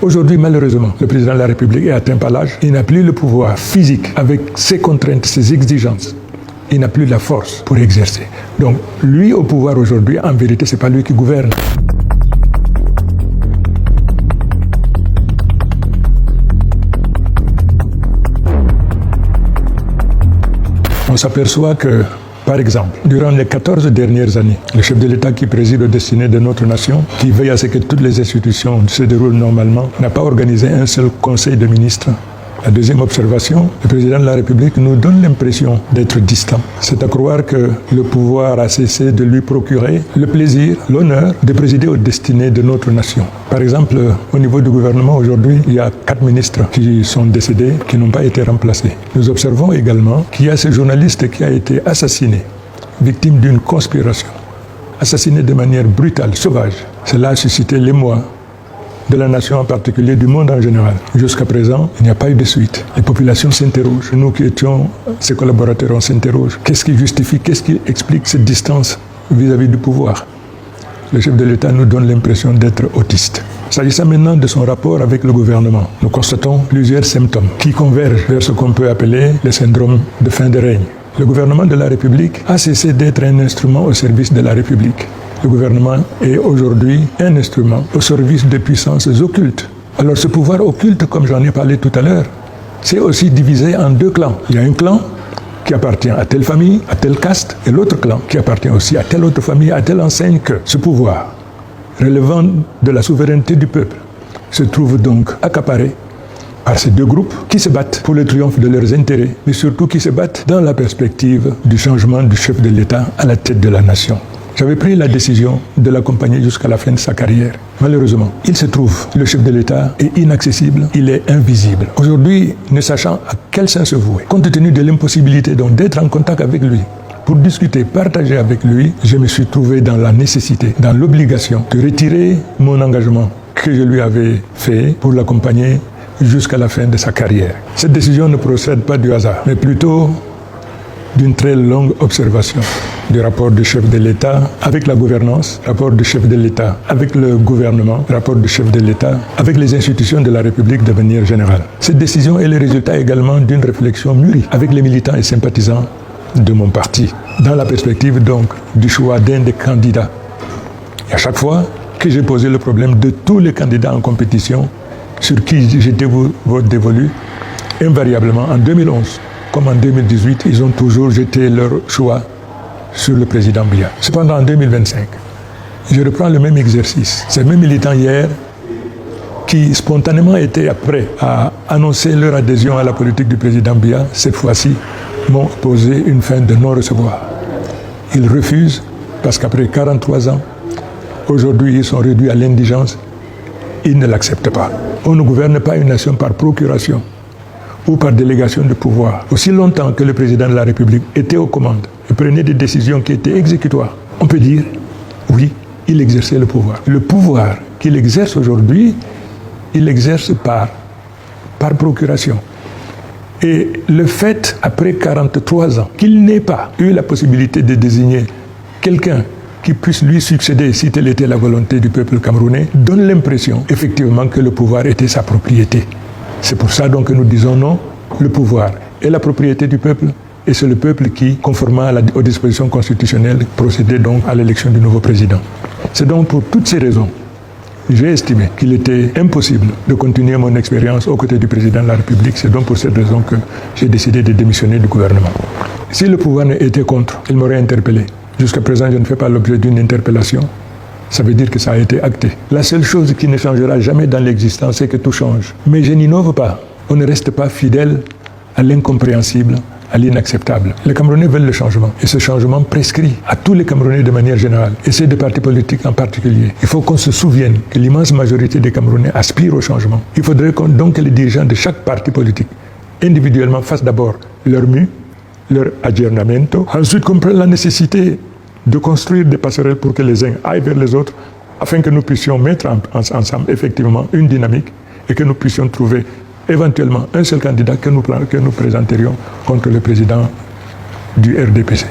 Aujourd'hui, malheureusement, le président de la République est atteint par l'âge. Il n'a plus le pouvoir physique avec ses contraintes, ses exigences. Il n'a plus la force pour exercer. Donc, lui au pouvoir aujourd'hui, en vérité, ce n'est pas lui qui gouverne. On s'aperçoit que, par exemple, durant les 14 dernières années, le chef de l'État qui préside aux destinées de notre nation, qui veille à ce que toutes les institutions se déroulent normalement, n'a pas organisé un seul conseil de ministres. La deuxième observation, le président de la République nous donne l'impression d'être distant. C'est à croire que le pouvoir a cessé de lui procurer le plaisir, l'honneur de présider aux destinées de notre nation. Par exemple, au niveau du gouvernement, aujourd'hui, il y a 4 ministres qui sont décédés, qui n'ont pas été remplacés. Nous observons également qu'il y a ce journaliste qui a été assassiné, victime d'une conspiration, assassiné de manière brutale, sauvage. Cela a suscité l'émoi de la nation en particulier, du monde en général. Jusqu'à présent, il n'y a pas eu de suite. Les populations s'interrogent. Nous qui étions ses collaborateurs, on s'interroge. Qu'est-ce qui justifie, qu'est-ce qui explique cette distance vis-à-vis du pouvoir? Le chef de l'État nous donne l'impression d'être autiste. S'agissant maintenant de son rapport avec le gouvernement, nous constatons plusieurs symptômes qui convergent vers ce qu'on peut appeler le syndrome de fin de règne. Le gouvernement de la République a cessé d'être un instrument au service de la République. Le gouvernement est aujourd'hui un instrument au service de puissances occultes. Alors ce pouvoir occulte, comme j'en ai parlé tout à l'heure, c'est aussi divisé en 2 clans. Il y a un clan qui appartient à telle famille, à telle caste, et l'autre clan qui appartient aussi à telle autre famille, à telle enseigne que ce pouvoir, relevant de la souveraineté du peuple, se trouve donc accaparé par ces 2 groupes qui se battent pour le triomphe de leurs intérêts, mais surtout qui se battent dans la perspective du changement du chef de l'État à la tête de la nation. J'avais pris la décision de l'accompagner jusqu'à la fin de sa carrière. Malheureusement, il se trouve, le chef de l'État est inaccessible, il est invisible. Aujourd'hui, ne sachant à quel sens se vouer, compte tenu de l'impossibilité donc d'être en contact avec lui, pour discuter, partager avec lui, je me suis trouvé dans la nécessité, dans l'obligation de retirer mon engagement que je lui avais fait pour l'accompagner jusqu'à la fin de sa carrière. Cette décision ne procède pas du hasard, mais plutôt d'une très longue observation du rapport du chef de l'État avec la gouvernance, rapport du chef de l'État avec le gouvernement, rapport du chef de l'État avec les institutions de la République de manière générale. Cette décision est le résultat également d'une réflexion mûrie avec les militants et sympathisants de mon parti, dans la perspective donc du choix d'un des candidats. Et à chaque fois que j'ai posé le problème de tous les candidats en compétition sur qui j'étais dévolu, invariablement en 2011, comme en 2018, ils ont toujours jeté leur choix sur le président Biya. Cependant, en 2025, je reprends le même exercice. Ces mêmes militants hier, qui spontanément étaient prêts à annoncer leur adhésion à la politique du président Biya, cette fois-ci, m'ont posé une fin de non-recevoir. Ils refusent parce qu'après 43 ans, aujourd'hui, ils sont réduits à l'indigence. Ils ne l'acceptent pas. On ne gouverne pas une nation par procuration ou par délégation de pouvoir. Aussi longtemps que le président de la République était aux commandes et prenait des décisions qui étaient exécutoires, on peut dire, oui, il exerçait le pouvoir. Le pouvoir qu'il exerce aujourd'hui, il l'exerce par procuration. Et le fait, après 43 ans, qu'il n'ait pas eu la possibilité de désigner quelqu'un qui puisse lui succéder si telle était la volonté du peuple camerounais, donne l'impression, effectivement, que le pouvoir était sa propriété. C'est pour ça donc que nous disons non, le pouvoir est la propriété du peuple et c'est le peuple qui, conformément aux dispositions constitutionnelles, procédait donc à l'élection du nouveau président. C'est donc pour toutes ces raisons, j'ai estimé qu'il était impossible de continuer mon expérience aux côtés du président de la République. C'est donc pour cette raison que j'ai décidé de démissionner du gouvernement. Si le pouvoir était contre, il m'aurait interpellé. Jusqu'à présent, je ne fais pas l'objet d'une interpellation. Ça veut dire que ça a été acté. La seule chose qui ne changera jamais dans l'existence, c'est que tout change. Mais je n'innove pas. On ne reste pas fidèle à l'incompréhensible, à l'inacceptable. Les Camerounais veulent le changement. Et ce changement prescrit à tous les Camerounais de manière générale, et ces 2 partis politiques en particulier. Il faut qu'on se souvienne que l'immense majorité des Camerounais aspirent au changement. Il faudrait donc que les dirigeants de chaque parti politique, individuellement, fassent d'abord leur mieux, leur aggiornamento, ensuite comprennent la nécessité de construire des passerelles pour que les uns aillent vers les autres, afin que nous puissions mettre ensemble effectivement une dynamique et que nous puissions trouver éventuellement un seul candidat que nous présenterions contre le président du RDPC.